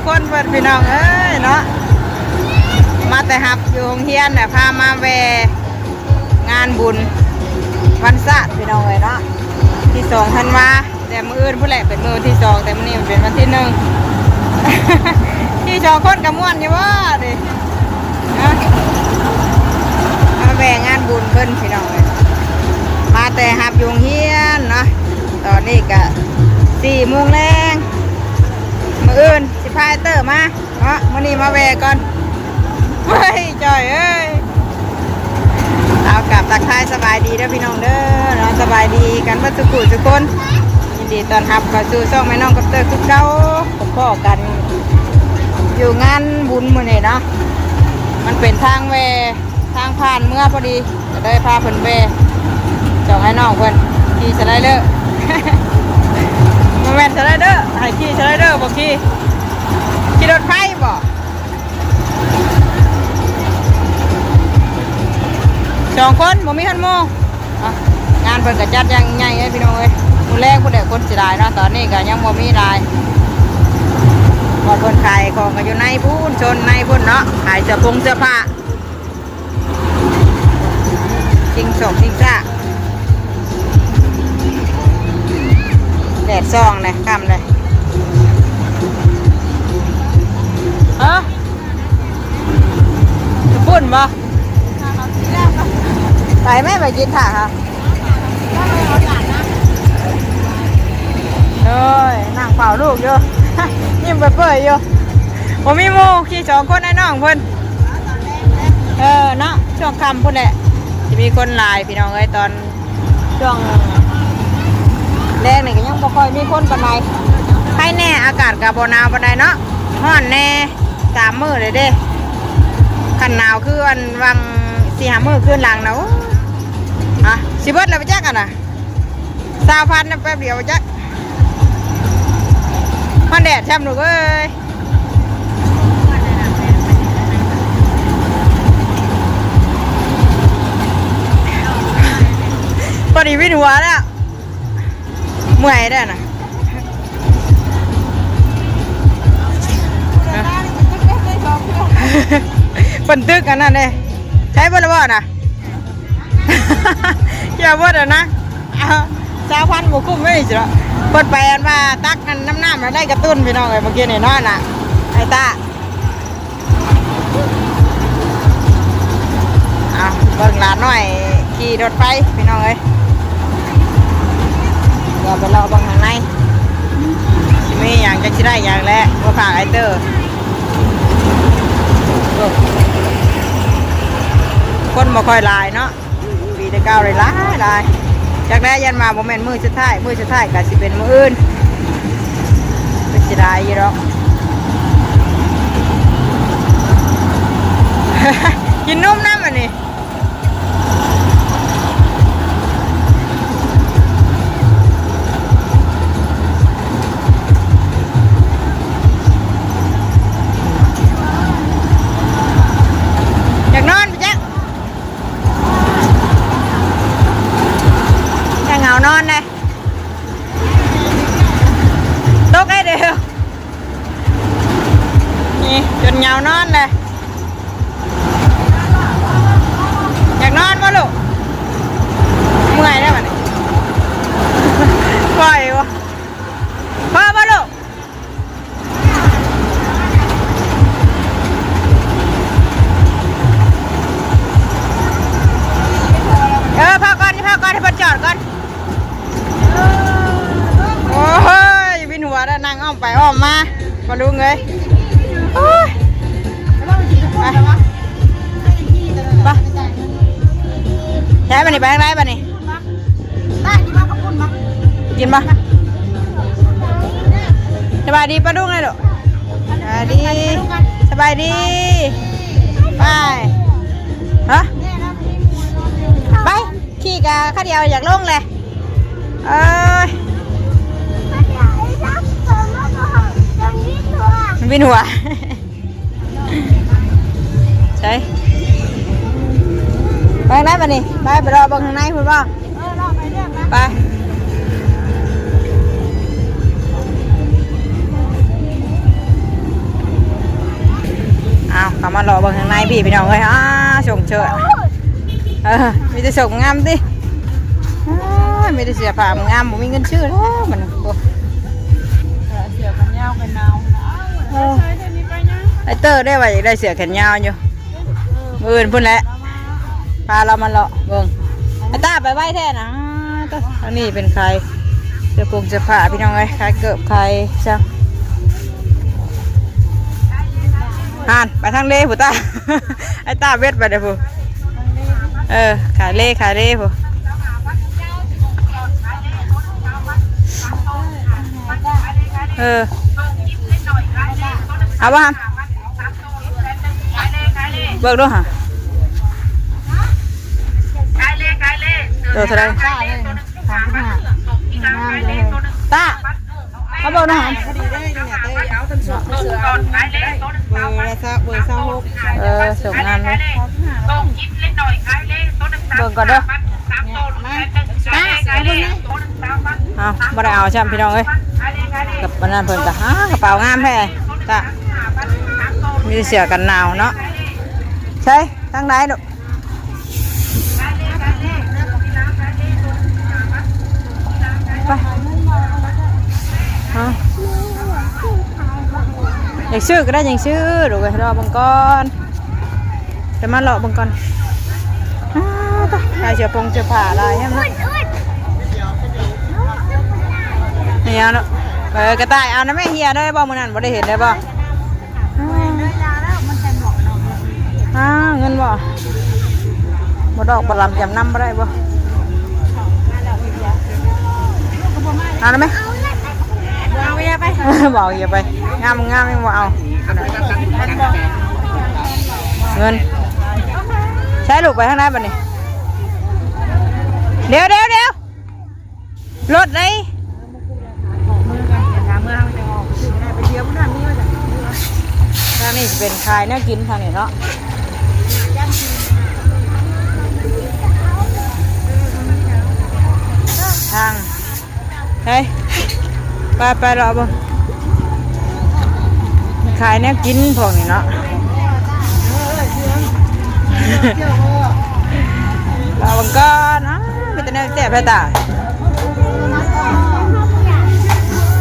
คนเปิดพี่น้องเอ้ยเนาะมาแต่หับอยู่โรงเรียนเนี่ยพามาแวงานบุญวันศาสตร์พี่น้องเลยเนาะที่2 ธันวาแต่มื้ออื่นผู้แหละเป็นมื้อที่2แต่มื้อนี้มันเป็นวันที่1 ที่2คนกับม่วนอยู่ว่าดิมาแวงานบุญเพิ่นพี่น้องเลยมาแต่หับอยู่โรงเรียนเนาะตอนนี้ก็4 โมงแรงมื้ออื่นสิพายเตอร์มาเนาะมื้อนี้มาแวก่อนเฮ้ยจอยเอ้ยเอากลับตักทายสบายดีเด้อพี่น้องเด้อเนาะสบายดีกันทุกผู้ทุกคนยินดีต้อนรับเข้าสู่ช่องแม่น้องกับเตอร์คือเก่าผมก็กันอยู่งานบุญมื้อนี้เนาะมันเป็นทางแวทางผ่านเมื่อพอดีจะได้พาเพิ่นแวจองให้น้องเพิ่นขี่สไลเดอร์แม่นสไลเดอร์ให้ขี่สไลเดอร์บ่ขี่รถไฟบ่2 คนบ่มีฮันโมงานเพิ่นก็จัดอย่างใหญ่เลยพี่น้องเอ้ยมื้อแรกพุ่นได้คนสิหลายเนาะตอนนี้ก็ยังบ่มีหลายบ่เพิ่นขายของก็อยู่ในพุ่นชนในพุ่นเนาะขายเสื้อผ้าจริงซ่าแดดส่องเลยค่ำเลยจะปุ่นบ่ไปไหมไปกินถ่าค่ะเอ้ยนั่งเป่าลูกอยู่ ยิ้มเปื่อยอยู่ผมมีโมขี่2 คนไอ้น้องเพิ่นเนาะช่วงค่ำพุ่นแหละจะมีคนหลายพี่น้องเอ้ยตอนช่วงแรกนี่ก็ยังบ่ค่อยมีคนปานใดใครแน่อากาศก็บ่หนาวปานใดเนาะร้อนแน่3 มื้อเลยเด้คันหนาวคือวันวัง4-5 มื้อคืนหลังนะสิเบิดแล้วไปจักกันน่ะ20,000น่ะแป๊บเดียวไปจักมันแดดแช่มลูกเอ้ยพอดีวิ่งหัวแล้วเมื่อยได้น่ะเป็นตึกอันนั้นเลยใช้บริวารน่ะอย่าบดนะ20,000บุกุ้มไม่ใช่หรอเปิดไปอันว่าตักน้ำมาได้กระตุ้นพี่น้องเลยเมื่อกี้นี่น้อยน่ะไอ้ตาเบิ่งหลานหน่อยขี่รถไฟพี่น้องเลยเดี๋ยวไปรอบังข้างในมีอย่างจะได้อย่างแรกว่าฝากไอเตอร์คนมาคอยลายเนาะปีแต่เก้าเลยลายจากนั้นยันมาโมเมนต์มือสุดท้ายก็สิเป็นมืออื่นเป็นสิได้ยี่หรอก กินนุ่มน้ำอันนี้อยากนอนไปจ้ะอยากเหงานอนเลยตกไอ้เดียวนี่จนเหงานอนเลยอยากนอนมั้ยลูกเมื่อยได้ป่ะเนี่ยปล่อยวะพ่อป่ะลูกพักก่อนให้เพิ่นจอดก่อนโอ้ยวินหัวแล้วนั่งอ้อมไปอ้อมมาลุงเลยไปใช้ป่ะนี่ไปทางไหนป่ะนี่ได้กินมากับคุณมากินมาสบายดีป้าลุงเลยลูกสบายดีไปไปขี่กะข้าเดียวอยากลงเลยวินหัวใช่ไปไหนป่ะนี่ไปรอบังข้างในคุณป่ะไป พี่น้องเอ้ยส่งเชิญมีแต่ส่งงามดิมีแต่เสียผ้างามบ่มีเงินชื่อแล้วมันเสือกันยาวกันหนาวไอเตอร์ได้ว่าอยากได้เสือแขนยาวอยู่มืออื่นพุ่นแหละพาเรามาเลาะเบิ่งไอตาไปไหว้แท้นะอันนี้เป็นใครเสื้อผงเสื้อผ้าพี่น้องเอ้ยใครเกิบใครช่างห่านไปทางเล่ผู้ตาไอตาเวทไปเดี๋ยวผู้ขายเล่ผู้เอาบ้างเบิกด้วยฮะตัวเท่าไรตาเอาเบิกด้วยฮะพอดีได้เนี่ยเต้เอาทั้งสองเสือเบอร์ละเบอร์26ส่งงานเลยเบิกก่อนเด้อเอาไม่ได้เอาใช่ไหมพี่น้องเอ้ยกับปนันเพิ่นกะกระเป๋างามแท้ตามีเสื้อกันหนาวเนาะใช่ทั้งไหนดูไปอยากซื้อก็ได้ยังซื้อดูกันรอบังกอนจะมาหลอกบังกอนใครเชือพงเชือผ่าอะไรใช่ไหมเนี่ยเนาะกระต่ายเอานะแม่เฮียได้บ่มื้อนั้นบ่ได้เห็นได้บ่เงินบ่ดอกบ่ลำจำนำบ่ได้บ่เอาได้ไหมเอาไปไปบอกอย่าไปงามไม่บ่เอาเงินใช้ลูกไปข้างในบ่นี่เดี๋ยวรถเลยทางนี้จะเป็นคายน่ากินทางนี้เนาะทางเฮ้ยไปรอบ่คายน่ากินพวกนี้เนาะรอบังก่อนนะมีแต่แนวแซ่บแท้ตา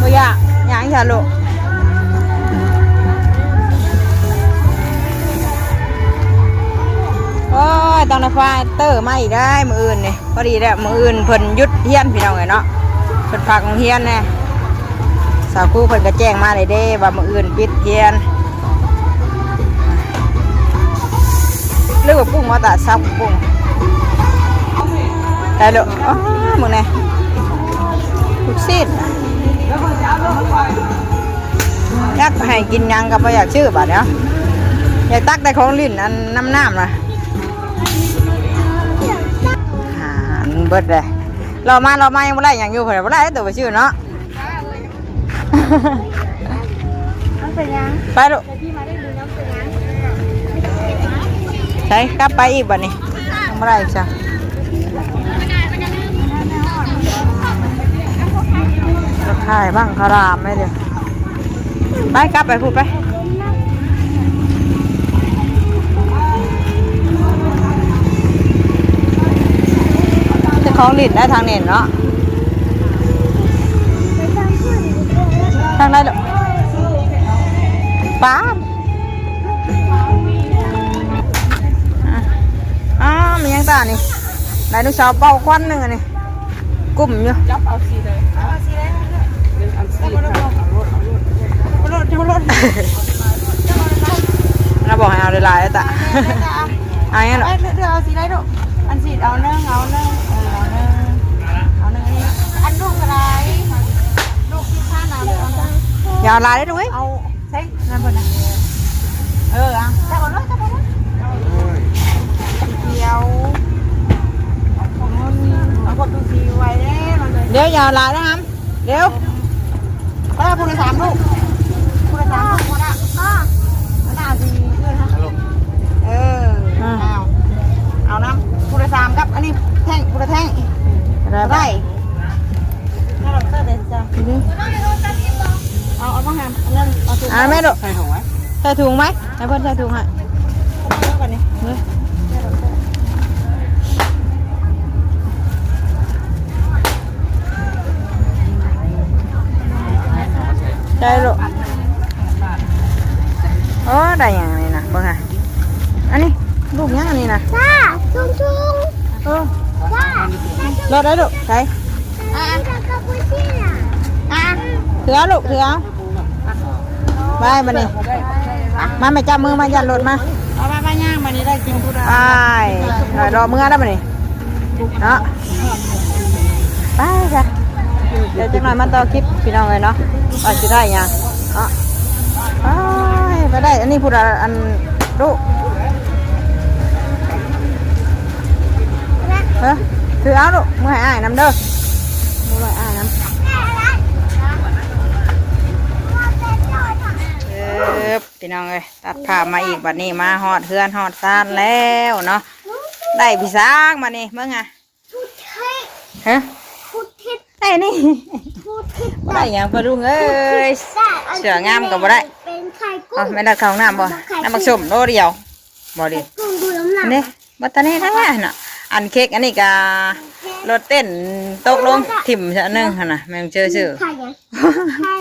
บ่อยากหยังลูกโอ้ยตอนนี้ฟ้าเตอร์มาอีกได้มืออื่นนี่พอดีแล้วมืออื่นเพิ่นยุดเฮียนพี่น้องไงเนาะเพิ่นพักเฮียนแน่สาวคู่เพิ่นก็แจ้งมาเลยเด้ว่ามืออื่นปิดเฮียนเลือกปุ้งมาตัดซับปุ้งได้ลูกอ๋อมึงไงลูกซีดอยากให้กินยังกับไม่อยากชื่อบัดเนาะอยากตักได้ของลิ้นอันน้ำนะเบิดเลยเรามายังไม่ได้อย่างอยู่เผยไม่ได้ตัวไปชื่อเนาะไปลูกใช่กลับไปอีกบัดนี้ยังไม่ได้อีกจ้ะราคาบ้างคารามไม่เดี๋ยวไปกลับไปพูดไปจะคล้องลิ้นได้ทางเน่นเนาะทางได้หรอป้ามียังตานี่ไหนลูกสาวเป่าควันหนึ่งอันนี้กุ้มอยู่จับเอาสีเลยเราบอกให้เอาลายๆตาเอาอย่างนี้หรอเดี๋ยวเอาสีได้ดูอันสีเอาเนื่องอันลูกอะไรลูกที่ข้าน้ำเอาอย่าเอาลายได้ด้วยเอาใช่นั่นเพื่อนนะอ่ะจับเอาเลยเดียวเอาพวกดูสีไว้เดี๋ยวอย่าเอาลายนะครับเดี๋ยวผู้โดยสารลูกผู้โดยสารลูกนะหน้าสีด้วยนะเอาน้ำผู้โดยสารครับอันนี้แท่งผู้โดยแท่งได้ถ้าเราเติมเดี๋ยวจะเอามาหามนั่นเอาถุงไม่หรอกใส่ถุงไหม ใส่ถุงไหมให้เพื่อนใส่ถุงให้ ได้ลูกโอ้ได้ยังนี่นะบ่ค่ะอันนี้ลูกยังอันนี้นะ จ้าจุงจุง เออ จ้าร อได้ลูกใช่ แล้วก็พูดที่น่ะ ถือเอาลูกถือเอาไปมานี่มาไม่จับมือมายันรถมา เอาไปย่างมานี่ได้กินทุเรียน ไปรอมือได้มานี่เนาะไปจ้ะเดี๋ยวจังหน่อยมาต่อคลิปพี่น้องเลยเนาะว่าจะได้ยังเนาะไปได้อันนี้พูดอันลูกเฮ้ยถือเอาลูกมือให้อ้ายน้ำเด้อมือให้อ้ายน้ำพี่น้องเลยตัดภาพมาอีกบัดนี้มาหอดเฮือนหอดซานแล้วเนาะได้พี่สางมานี่เมื่อไง พูดเท็จ ฮะ พูดเท็จ ได้นี่ พูดเท็จ บ่ได้หยังปะลุงเอ้ยเสืองามก็บ่ได้ เป็นไข่กุ้ อ๋อง ไม่ได้เข้าห้องน้ำบ่น้ำบักส้มโลเดียวบ่ดิ กุ้งดูน้ำหนั อั ก นนี้บัตตานี่ทั้งนั้นน่ะอันเค้กอันนี้ก็รถเต้นตกลงถิ่มซะอันหนึงหั่นน่ะแม่งเจอชื่อ ไข่ยังไข่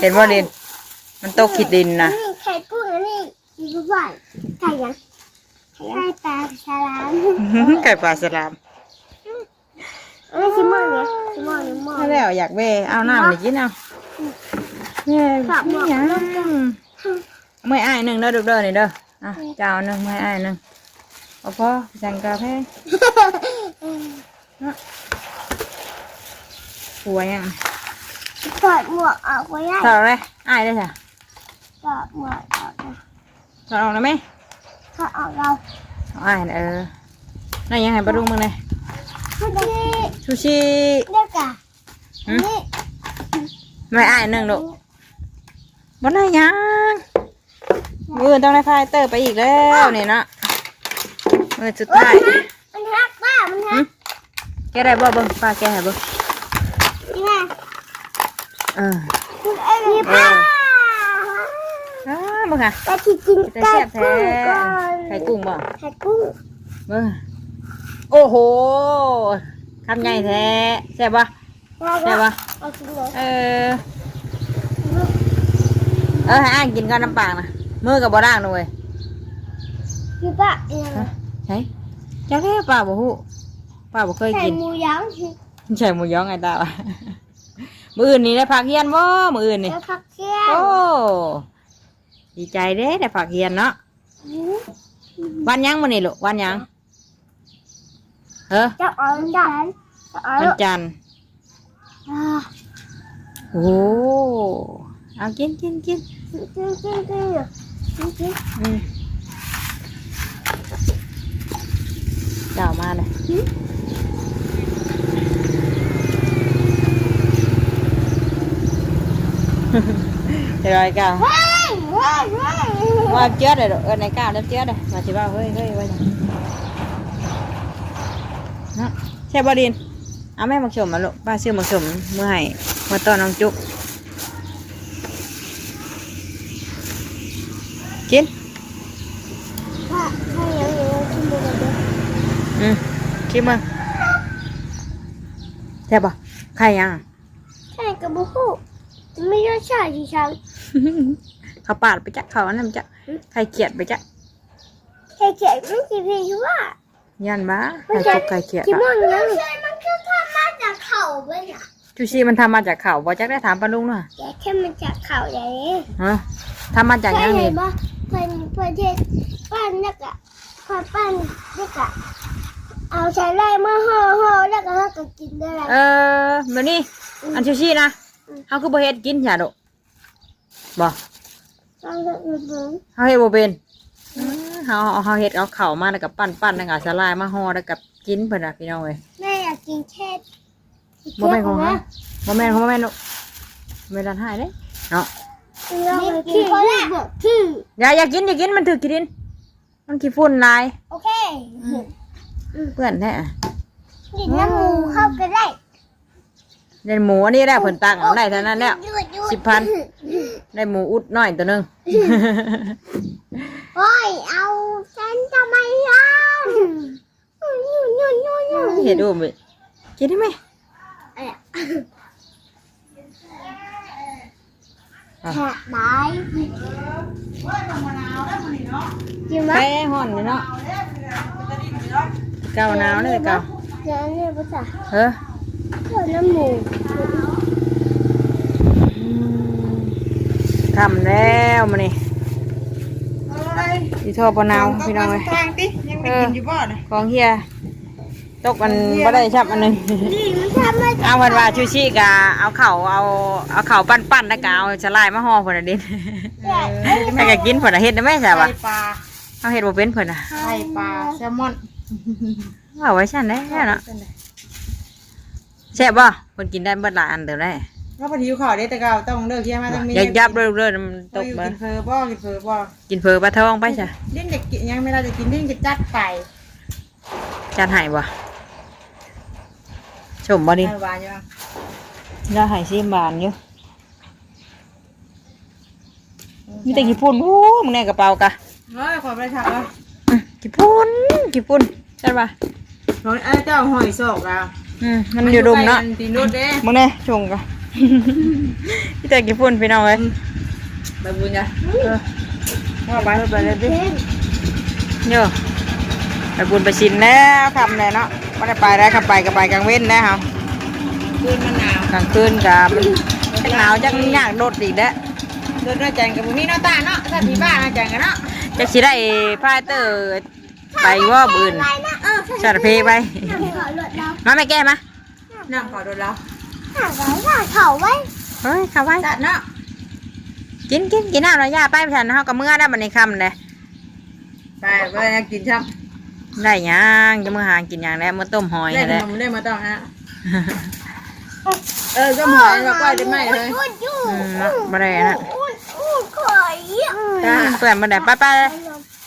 เห็นบ่ดินมันตกขีดดินน่ะ ไข่กุ้งอันนี้ดูบ่อยไข่ยังไข่ปลาฉลาม ไก่ปลาสลาม อันนี้ชิมอนเนี่ยชิมอนเนี่ยมอ ไม่แล้วอยากเบ้เอาน้ำนี่กินเอาเนี่ยนี่หยังไม่อ้ายหนึงเด้อลูกเด้อนี่เด้ออ่ะเจ้าหนึงไม่อ้ายหนึงเอาพอสั่งกาแฟหัวยัง ถอดหมวกออกไว้ได้ ถอดเลยอ้ายได้จ้ะ ถอดหมวกออกนะ ถอดออกแล้วไหม ถอดออกเรา อ้ายนั่นยังไงปลาดุงมึงเลย พูดที่ ชูชิ เรียกอะนี่ ไม่อ้ายหนึ่งลูกบนไหนยังมือต้องได้พายเตอร์ไปอีกแล้วนี่เนาะมือสุดท้าย มันฮักป้ามันฮัก แกได้บ่เบิ้งป้าแกให้เบิ้ง นี่ไง เออ ไอ้นี่ป้า เบิ้งค่ะ แต่ที่จริง แต่ ไก่ แซ่บแท้ กุ้งก่อน ไข่กุ้งบ่ ไข่กุ้ง เบิ้งโอ้โหคำใหญ่แท้แซ่บบ่แซ่บบ่ เอากินเลย ให้อ้ายกินก้อนน้ำปลานะมือกับบ่ด่างด้วย พี่ป้าเนี่ย ใช่จักแท้ป้าบ่ฮู้ป้าบ่เคย ใส่ กิน หมูยั้ง ใช่หมูยองไงตาวะ มื้ออื่นนี่ได้ผักเฮียนบ่มื้ออื่นนี่ แล้วผักเคี่ย โอ้ ว ดีใจเด้ได้ผักเฮียนเนาะวันหยังมื้อนี้ลูกวันหยังเฮ้อ จะเอาจันจะเอา วันจันทร์โอ้เอากิน กินกินกินกิน อืมเจ้ามาเลยเดี๋ยวไอ้ก้าว เฮ้ยเฮ้ยเฮ้ย ว่าเจ๊เลยลูกในก้าวแล้วเจ๊เลยมาสิว่าเฮ้ยว่าจังเนาะใช่บ่ดินเอาแม่มาชมมาลูกป้าซื้อมาชมเมื่อให้มาต้อนน้องจุ๊กกิน ถ้ายังกินเลย กินมึงใช่ปะใครยัง ใช่กับบุกไม่ใช่ชาที่ฉัน เขาปาดไปจ้ะเขาอันนั้นจ้ะใครเกลียดไปจ้ะ แค่เจ็บไม่กี่ปีคือว่า ยันบ้าใครตกใครเกลียด ที่ อ่ะ มันยังใช่มันคือทำมาจากเข่าไปเนี่ย จูชีมันทำมาจากเขาบอจักได้ถามป้าลุงหน่อย แกแค่มันจากเข่าอย่างนี้ ฮะทำมาจาก เพื่ ยั อน ง เห็ นี่ นปะเพื่อนเทศป้านนักอะป้านนักอะเอาใช้ไล่มาห่อแล้วก็เขาก็กินได้เลย มานี่อันชูชีนะเขาคือบ่เฮ็ดกินอย่าดุบ่ เอาเถอะเบิ่ง เขาเฮ็ดบ่เป็นเขาเฮ็ดเอาเข่ามาแล้วกับปั้นแล้วก็สลายมาห่อแล้วกับกินเพิ่นน่ะพี่น้องเอ้ย แม่อยากกินแค่ บ่แม่นของเขาบ่แม่นของบ่แม่นลูกไม่รันหายเด้เนาะ นี่กินคนละคือ อย่ากินมันถือกินดินมันขี้ฝุ่นลาย โอเค เพื่อนแท้ กินน้ำหมูเข้าก็ได้ เล่นหมูอันนี้ได้ผลตังเอาได้เท่านั้นแล้ว10,000ได้หมูอุดน้อยตัวหนึง โอ้ยเอาใช่ นทำไมล่ะยุ่ เห็ดดูมั้ยกินได้ไหม แฉะได้จริงไหม แป้ห่อนเลยเนาะเก่าหนาวเลยเก่า เดี๋ยวนี่ภาษา เฮ้อ เดี๋ยวน้ำหมู ทำแล้วมานี่ที่ท่อปนาวพี่น้องเลย ทางติยังไม่กินอยู่บ่นะ ของเฮียตกมันบ่ได้ชับอันหนึง นี่มันทำมา เอาเพิ่นว่าชูชีกะเอาเข่าปั้นๆแล้วก็เอาสลายมาห่อเพิ่นน่ะดิ จาก ให้ก็กินเพิ่นน่ะเฮ็ดได้ไหมใช่ป่ะ ไข่ปลา เอาเฮ็ดบ่เป็นเพิ่นน่ะ ไข่ปลาแซลมอน ว่าไว้ซั่นได้เนาะแซ่บบ่เพิ่นกินได้เบิดหลายอันเด้อได้ ก็พอดีข้าวได้แต่เก่าต้องเลิกเที่ยงมาต้องมี อย่ายับเด้อๆมันต ต ก ก บ่ กินเพอบ่กินเพอบ่ กินเผลอปลาทองไปจ้ะ ดิ้นจะกินยังไม่ได้จะกินดิ้นจะจัดไป จานให้บ่ชมบ่ดิ หวานอยู่ น่าให้ซิมบานอยู่มีแต่ขี้ปุ่นโอ้มึงในกระเป๋ากะ เฮ้ยขอไปถักเลย ขี้ปุ่นใช่ป่ะ น้องเจ้าหอยโศกแล้ว มันอยู่ดุมเนาะ ตีนุดเด้ มึงเนี่ยชงกะ พี่แต่กี่ฝุ่นพี่น้องเอ้ย ใบบุญจ้ะ ว่าไปเลยดิเยอะไปบุญไปชินแล้วคำเลยเนาะไม่ได้ไปได้ขับไปกับไปกลางเว้นได้ครับ คืนมันหนาว กลางคืนกับมันหนาวจังยากโดดอีกเด้อ โดนน้าจันกับบุญนี่น้าตาเนาะถ้าที่บ้านน้าจันกันเนาะ จะสิได้พาเตอร์ไปว่าบืนชาติเพไป น้ำเขาหลุดแล้ว มาไม่แก้มา น้ำขอโดนแล้ว หาเขาไว้ เฮ้ยเข้าไว้ จัดเนาะ กินน้ำแล้วย่าไปทันเขากับเมื่อได้บันในคำเลย ไปไปกินช่ำ ได้ยังจะมื่อหากินอย่างแล้วมื่อต้มหอย เล่น แล้ว มันได้มาต้องฮะก็หอยมาก้อยได้ไหมเลย มาได้นะ ข่อย เพื่อนมาได้ไป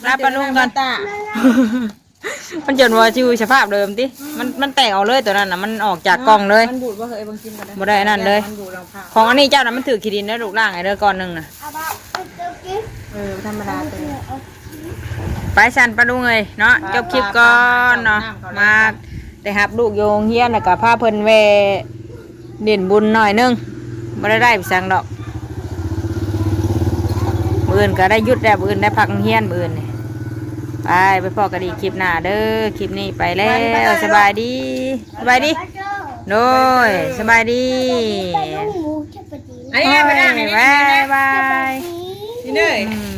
รับปลาลุงกัน ตา มันจนว่าชิวสภาพเดิมติมันแตกออกเลยตัวนั้นน่ะมันออกจากกล่องเลย มันบูดว่าเคยบางกินกัน บ่ได้นั่นเลย มันบูดรองเท้า ของอันนี้เจ้าน่ะมันถือขีดินแล้วลูกล่างไอ้เด้อก้อนหนึงน่ะ เอาบ้าเอากิน ธรรมดาตัว ไปสันปลาลุงเอ้ยเนาะจบคลิปก่อนเนาะมาแต่หับลูกโยงเฮียนแล้วก็พาเพิ่นแวเด่นบุญหน่อยนึงบ่ได้ไปสั่งดอกมื้ออื่นก็ได้หยุดแล้วมื้ออื่นได้พักเฮียนมื้ออื่นนี่ไปพอกันอีกคลิปหน้าเด้อคลิปนี้ไปแล้วสบายดีโดยสบายดี ไปลูกหมูจะไปดี ไอ้เนี่ยไปนั่ง บายบาย นี่เด้อ อืม